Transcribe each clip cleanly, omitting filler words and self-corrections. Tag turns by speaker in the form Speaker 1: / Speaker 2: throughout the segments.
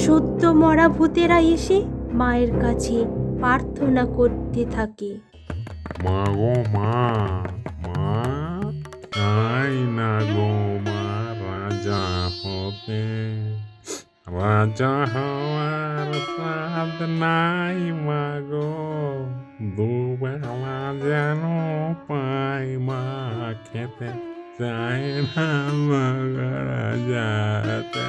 Speaker 1: সদ্য মরা ভূতেরা এসে মায়ের কাছে প্রার্থনা করতে থাকে।
Speaker 2: মা গো মা, মা চাই না গো মা রাজা হতে, রাজা হওয়ার স্বাদ নাই মা গো, দুবেলা যেন পাই মা খেতে চাই না মা গো রাজাতে।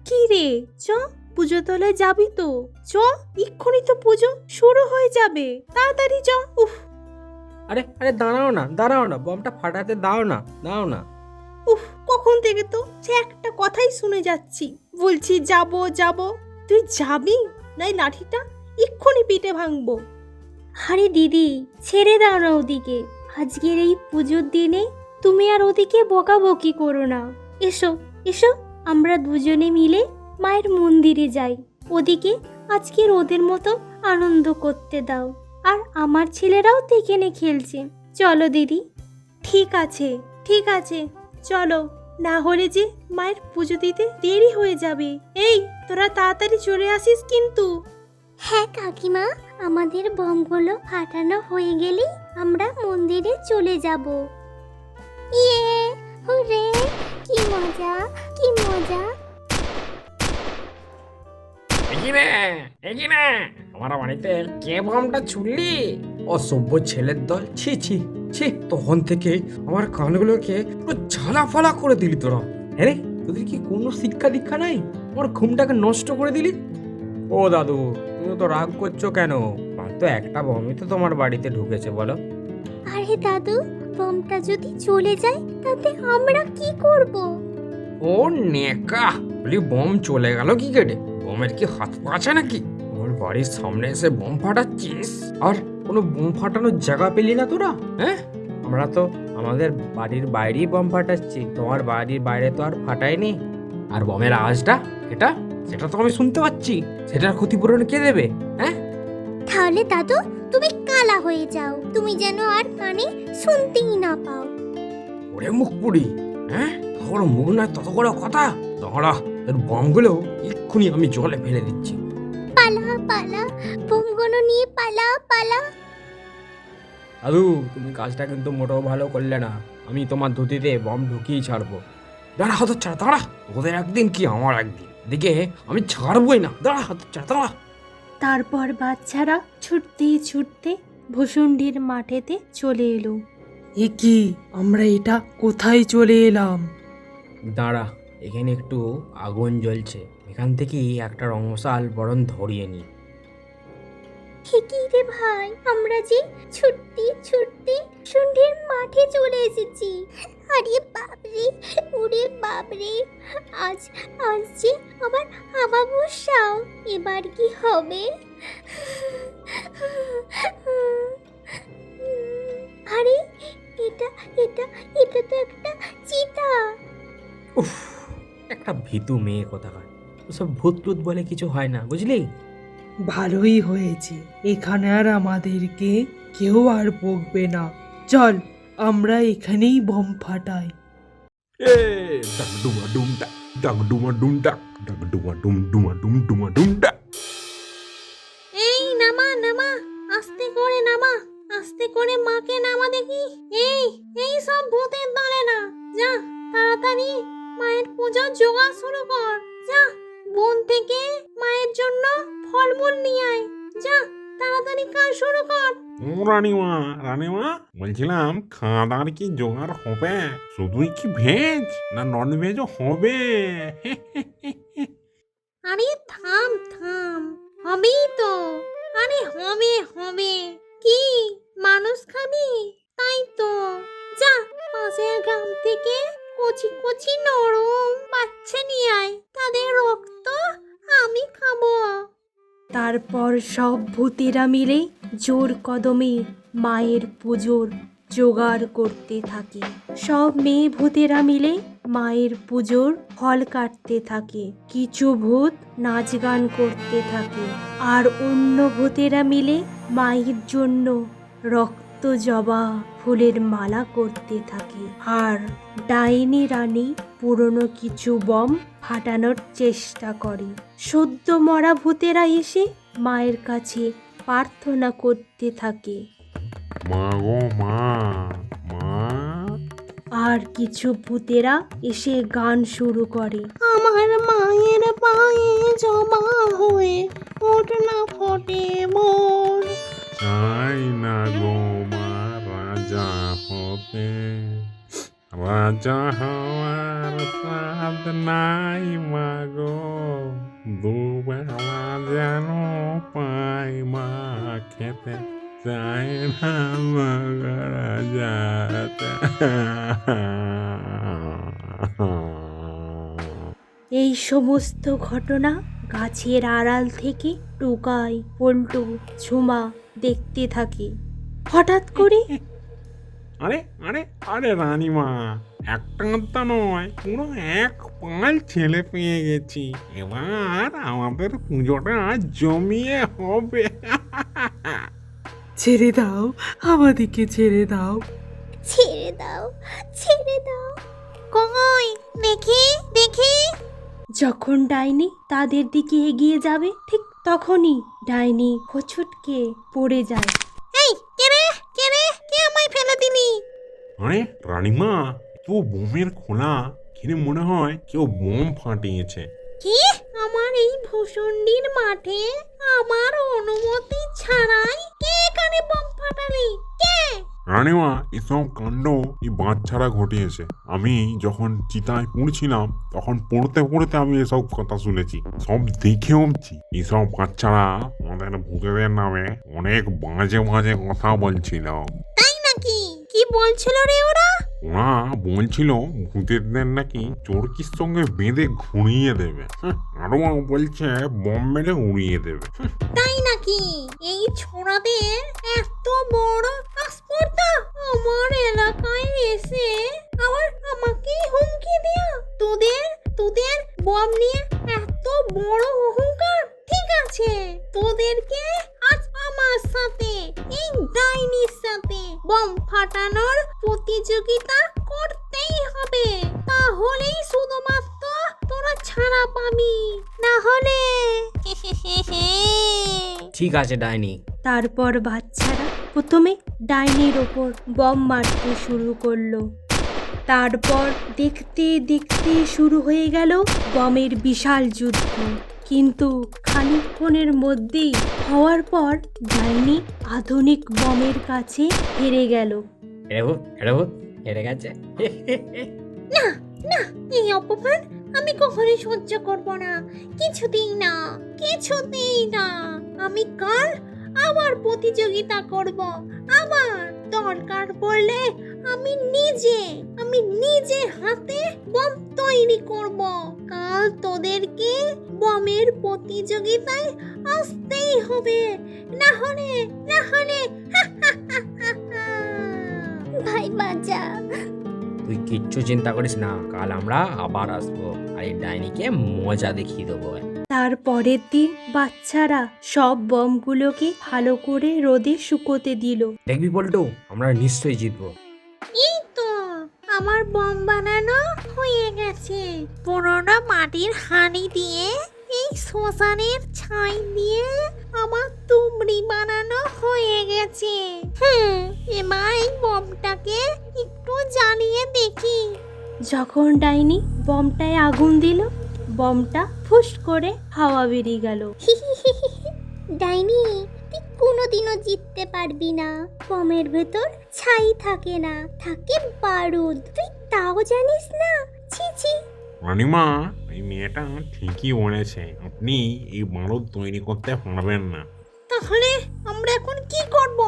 Speaker 1: কি রে, চ পুজো তলায় যাবি তো? চ, এক্ষুনি তো পুজো শুরু হয়ে যাবে, তাড়াতাড়ি চ। উফ
Speaker 3: আরে আরে দাঁড়াও না, দাঁড়াও না, বমটা ফাটাতে দাও না, দাও না।
Speaker 1: উফ, কখন থেকে তো সে একটা কথাই শুনে যাচ্ছি, বলছি যাব যাব, তুই যাবি নাই লাঠিটা এক্ষুনি পিঠে ভাঙবো। আরে দিদি, ছেড়ে দাও না ওদিকে, আজকের এই পুজোর দিনে তুমি আর ওদিকে বকাবকি করো না। এসো এসো, আমরা দুজনে মিলে মায়ের মন্দিরে যাই, ওদিকে আজকের ওদের মতো আনন্দ করতে দাও, আর আমার ছেলেরাও তো এখানে খেলছে। চলো দিদি। ঠিক আছে ঠিক আছে, চলো, না হলে যে মায়ের পুজো দিতে দেরি হয়ে যাবে। এই তোরা তাড়াতাড়ি চলে আসিস কিন্তু।
Speaker 4: হ্যাঁ কাকিমা, আমাদের বমগুলো ফাটানো হয়ে গেলেই আমরা মন্দিরে চলে যাব। ইয়ে, হুরে, কি মজা কি মজা।
Speaker 3: এগিনে আমার বাড়িতে কে বমটা ছুড়লি? অসভ্য ছেলের দল, ছি ছি ছি। তখন থেকে আমার কানগুলোকে পুরো ঝালাফালা করে দিলি তোরা। হ্যাঁ রে, তোদের কি কোনো শিক্ষা দীক্ষা নাই? আমার ঘুমটাকে নষ্ট করে দিলি। ও দাদু, তুমি তো রাগ করছো কেন? মাত্র একটা বমই তো তোমার বাড়িতে ঢুকেছে, বলো।
Speaker 4: আরে দাদু, বমটা যদি চলে যায় তাতে আমরা কি করব?
Speaker 3: ও নেকা, বলি বম চলে গেল কি কেটে? বমের কি হাত পা আছে নাকি? ওর বাড়ির সামনে এসে বম ফাটাচ্ছিস, আর কোনো বম ফাটানোর জায়গা পেলি না তোরা? হ্যাঁ, আমরা তো আমাদের বাড়ির বাইরেই বম ফাটাচ্ছি, তোমার বাড়ির বাইরে তো আর ফাটাইনি। আর বমের আওয়াজটা সেটা তো আমি শুনতে পাচ্ছি, সেটার ক্ষতিপূরণ কে দেবে? হ্যাঁ,
Speaker 4: তাহলে দাদু তুমি কালা হয়ে যাও, তুমি যেন আর কানে শুনতেই না পাও।
Speaker 3: ওরে মুখ পুড়ি, হ্যাঁ, তোর মুখ না তত বড় কথা। দাঁড়া, এর বমগুলো এক্ষুনি আমি জলে ফেলে দিচ্ছি।
Speaker 4: পালা পালা, বমগুলো নিয়ে পালা পালা।
Speaker 3: দাদু, তুমি কাজটা কিন্তু মোটেও ভালো করলে না। আমি তোমার ধুতিতে বম ঢুকিয়ে ছাড়বো। দাঁড়া হাত ছাড়া, দাঁড়া, ওদের একদিন কি আমার একদিন, দেখে আমি ছাড়বই না। দাঁড়া হাত ছাড়া, দাঁড়া।
Speaker 1: তারপর বাচ্চারা ছুটতে ছুটতে ভূষণ্ডির মাঠেতে চলে এলো।
Speaker 5: এ কি, আমরা এটা কোথায় চলে এলাম?
Speaker 3: দাঁড়া, এখানে একটু আগুন জ্বলছে, এখান থেকেই একটা রংমশাল বরণ ধরিয়ে নি।
Speaker 4: কি রে ভাই, আমরা যে ছুটতে ছুটতে সন্ধ্যের মাঠে চলে এসেছি। আরে বাপরে, ওরে বাপরে, আজ আজ যে আবার আমাবস্যাও, এবার কি হবে? আরে এটা এটা এটা তো একটা চিতা।
Speaker 3: উফ, একটা ভীতু মেয়ে কোথাকার। ওসব ভূত টুত বলে কিছু হয় না, বুঝলি?
Speaker 5: ভালোই হয়েছে, এখানে আর আমাদেরকে কেউ আর বকবে না। চল, আমরা এখানেই বম ফাটাই।
Speaker 2: এ ডাক ডুমা ডুম ডাক, ডাক ডুমা ডুম ডাক, ডাক ডুমা ডুম ডুমা ডুম ডুমা ডুম ডাক।
Speaker 1: এই নামা নামা, আস্তে করে নামা, আস্তে করে মাকে নামা দেখি। এই এই সব ভূতের দলে না, যা তাড়াতাড়ি মায়ের পূজার জোগাড় শুরু কর। যা, বন থেকে মায়ের জন্য ফলমূল নিয়ে আয়, যা তাড়াতাড়ি কাজ শুরু কর।
Speaker 2: ও রানীমা, রানীমা, বলছিলাম খাওয়াদার কি জোগাড় হবে? শুধুই কি ভেজ না নন ভেজও হবে?
Speaker 1: আরে থাম থাম, হবেই তো, আরে হবে হবে। কি মানুষ খাবি? তাই তো, যা পাশের গ্রাম থেকে কচি কচি নরম বাচ্চা নিয়ে আয়, তাদের রক্ত আমি খাবো। তারপর সব ভূতেরা মিলে জোর কদমে মায়ের পুজোর জোগাড় করতে থাকে। সব মেয়ে ভূতেরা মিলে মায়ের পুজোর ফল কাটতে থাকে। কিছু ভূত নাচ গান করতে থাকে, আর অন্য ভূতেরা মিলে মায়ের জন্য রক্ত জবা ফুলের মালা করতে থাকে। আর ডাইনি রানী পুরনো কিছু বম ফাটানোর চেষ্টা করে। সদ্য মরা ভূতেরা এসে মায়ের কাছে প্রার্থনা করতে থাকে।
Speaker 2: মা গো মা, মা।
Speaker 1: আর কিছু ভূতেরা এসে গান শুরু করে। আমার মায়ের পায়ে জমা হয়ে ওঠ না ফোটে মোর।
Speaker 2: চাই না গো মা রাজা হতে, রাজা হওয়ার স্বাদ নাই মা গো, দুবেলা যেন পাই মা খেতে, চাই না মা গো রাজাতে।
Speaker 1: এই সমস্ত ঘটনা গাছের আড়াল থেকে টুকাই, পল্টু, ঝুমা দেখতে থাকে। হঠাৎ করে
Speaker 2: আরে আরে আরে রানীমা, একটা আধটা নয়, পুরো এক পাল ছেলে পেয়ে গেছি। এবার আমাদের পুজোটা জমিয়ে হবে।
Speaker 5: ছেড়ে দাও, আমাদেরকে ছেড়ে দাও।
Speaker 4: ছেড়ে দাও, ছেড়ে দাও। কই দেখি দেখি।
Speaker 1: যখন ডাইনি তাদের দিকে এগিয়ে যাবে, ঠিক তখনই ডাইনি হোঁচটকে পড়ে যায়।
Speaker 4: এই কে রে, কে রে, কে আমায় ফেলে দিলি?
Speaker 2: আরে রানীমা, তো বোমের খোলা কিনে মনে হয় কেউ বোম ফাটিয়েছে।
Speaker 4: কি? আমার এই ভূষণ্ডির মাঠে আমার অনুমতি ছাড়াই কে এখানে বম ফাটালি? কে?
Speaker 2: রানীমা, এসব কাণ্ড এই বাচ্চারা ঘটিয়েছে। আমি যখন চিতায় পড়ছিলাম তখন পড়তে পড়তে আমি এসব কথা শুনেছি, সব দেখে অমছি। এসব বাচ্চারা আমাদের ভূতেদের নামে অনেক বাজে বাজে কথা বলছিল।
Speaker 4: তাই নাকি? কি বলছিল রে ওরা?
Speaker 2: ওরা বলছিল ভূতেদের নাকি চরকির সঙ্গে বেঁধে ঘুরিয়ে দেবে, আরো বলছে বম মেরে উড়িয়ে দেবে।
Speaker 4: তাই নাকি? এই ছোড়াদের এত বড় আসপর্দা আমার এলাকায় এসে আবার আমাকে হুমকি দেয়া। তোদের তোদের বম নিয়ে এত বড় অহংকার? ঠিক আছে, তোদেরকে আজ আমার সাথে, এই ডাইনির সাথে বম ফাটানোর প্রতিযোগিতা করতেই হবে। তাহলেই শুধুমাত্র তোরা ছাড়া পাবি, না হলে
Speaker 3: ঠিক আছে ডাইনি।
Speaker 1: তারপর বাচ্চারা প্রথমে ডাইনির ওপর বম মারতে শুরু করলো। তারপর দেখতে দেখতে শুরু হয়ে গেল বমের বিশাল যুদ্ধ। কিন্তু খানিকক্ষণের মধ্যেই হওয়ার পর ডাইনি আধুনিক বমের কাছে হেরে গেল।
Speaker 3: হেরে গেছে।
Speaker 4: না না, এই অপমান আমি কখনোই সহ্য করব না। কিছুতেই না, কিছুতেই না। আমি কাল আবার প্রতিযোগিতা করব। আবার দরকার পড়লে আমি নিজে হাতে বম তৈরি করব। কাল তোদেরকে বমের প্রতিযোগিতায় আসতেই হবে, না হলে ভাই বাঁচা।
Speaker 3: তুই কিচ্ছু চিন্তা করিস না, কাল আমরা আবার আসবো আর এই ডাইনিকে মজা দেখিয়ে দেবো।
Speaker 1: তার পরের দিন বাচ্চারা সব বমগুলোকে ভালো করে রোদে শুকোতে দিল।
Speaker 3: দেখবি পল্টু, আমরা নিশ্চয়ই জিতবো।
Speaker 4: এই তো আমার বম বানানো হয়ে গেছে। পুরোনো মাটির হাঁড়ি দিয়ে, এই শ্মশানের ছাই দিয়ে আমার তুবড়ি বানানো হয়ে গেছে। এবার এই বমটাকে একটু জ্বালিয়ে দেখি।
Speaker 1: যখন ডাইনি বমটায় আগুন দিল, বমটা ফুস করে হাওয়া বেরিয়ে গেল।
Speaker 4: ডাইনি, তুই কোনোদিনও জিততে পারবি না। বমের ভেতর ছাই থাকে না, থাকে বারুদ। তুই তাও জানিস না? ছি ছি।
Speaker 2: রানীমা, এই মেয়েটা ঠিকই বলেছে, আপনি এই বারুদ তৈরি করতে পারবেন না।
Speaker 4: তাহলে আমরা এখন কি করব?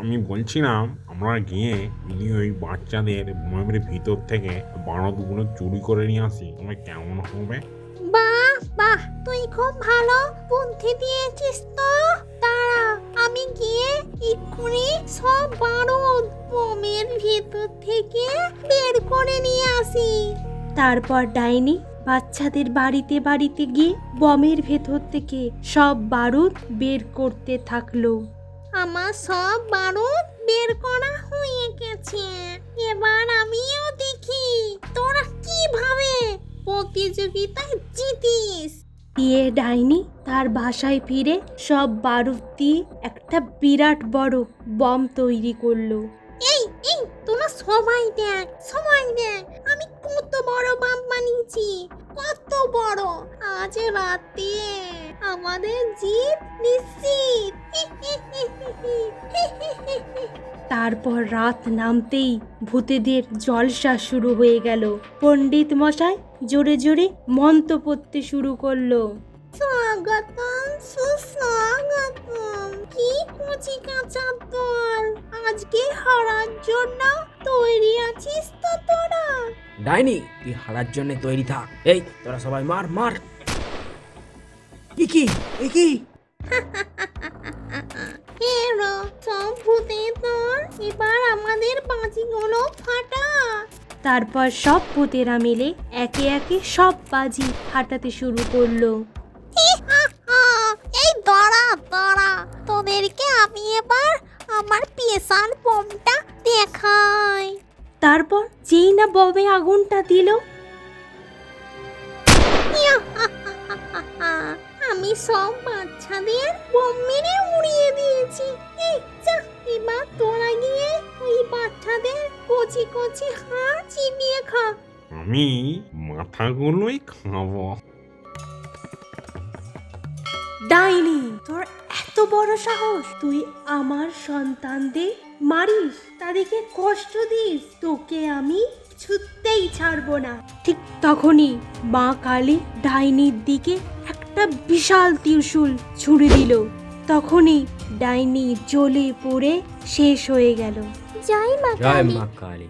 Speaker 2: আমি বলছিলাম আমরা গিয়ে যদি ওই বাচ্চাদের বমের ভিতর থেকে বারুদগুলো চুরি করে নিয়ে আসি, তবে কেমন হবে?
Speaker 4: বাহ বাহ, তুই খুব ভালো বুদ্ধি দিয়েছিস তো। দাঁড়া, আমি গিয়ে এক্ষুনি সব বারুদ বমের ভেতর থেকে বের করে নিয়ে আসি।
Speaker 1: তারপর ডাইনি বাচ্চাদের বাড়িতে বাড়িতে গিয়ে বমের ভেতর থেকে সব বারুদ বের করতে থাকলো। আমার সব বারুদ বের করা হয়ে গেছে। এবার আমিও দেখি তোরা কিভাবে প্রতিযোগিতায় জিতিস। দিয়ে ডাইনি তার বাসায় ফিরে সব বারুদ দিয়ে একটা বিরাট বড় বম তৈরি করলো। এই এই তোরা সবাই দেখ, আমি কত বড় বম বানিয়েছি, কত বড়। আজ রাতে আমাদের জিত নিশ্চিত। তারপর রাত নামতেই ভূতেদের জলসা শুরু হয়ে গেল। পণ্ডিত মশাই জোরে জোরে মন্ত্র পড়তে শুরু করলো। স্বাগতম সুস্বাগতম, কি কচি কাঁচা দল, আজকে হারার জন্য তৈরি আছিস তো তোরা?
Speaker 3: ডাইনি তুই হারার জন্য তৈরি থাক। এই তোরা সবাই মার মার। কি
Speaker 1: হেরো সব ভূতে তোর, এবার আমাদের বাজিগুলো ফাটা। তারপর সব ভূতেরা মিলে একে একে সব বাজি ফাটাতে শুরু করলো। এই দাঁড়া, তোদেরকে আমি এবার আমার পেশার বোমটা দেখাই। তারপর যেই না ববে আগুনটা দিল, আমি সব বাচ্চাদের বোম মেরে উড়িয়ে দিয়েছি। এই যা, এবার তোরা গিয়ে ওই বাচ্চাদের কচি কচি হাড় চিবিয়ে খা।
Speaker 2: আমি মাথাগুলোই খাবো।
Speaker 1: ডাইনি, তোর এত বড় সাহস, তুই আমার সন্তানদের মারিস, তাদেরকে কষ্ট দিস, তোকে আমি ছুটতেই ছাড়বো না। ঠিক তখনই মা কালী ডাইনির দিকে একটা বিশাল ত্রিশূল ছুঁড়ে দিল। তখনই ডাইনি জ্বলে পড়ে শেষ হয়ে গেল।
Speaker 4: জয় মা
Speaker 3: জয়
Speaker 4: কালী।
Speaker 3: মা কালী।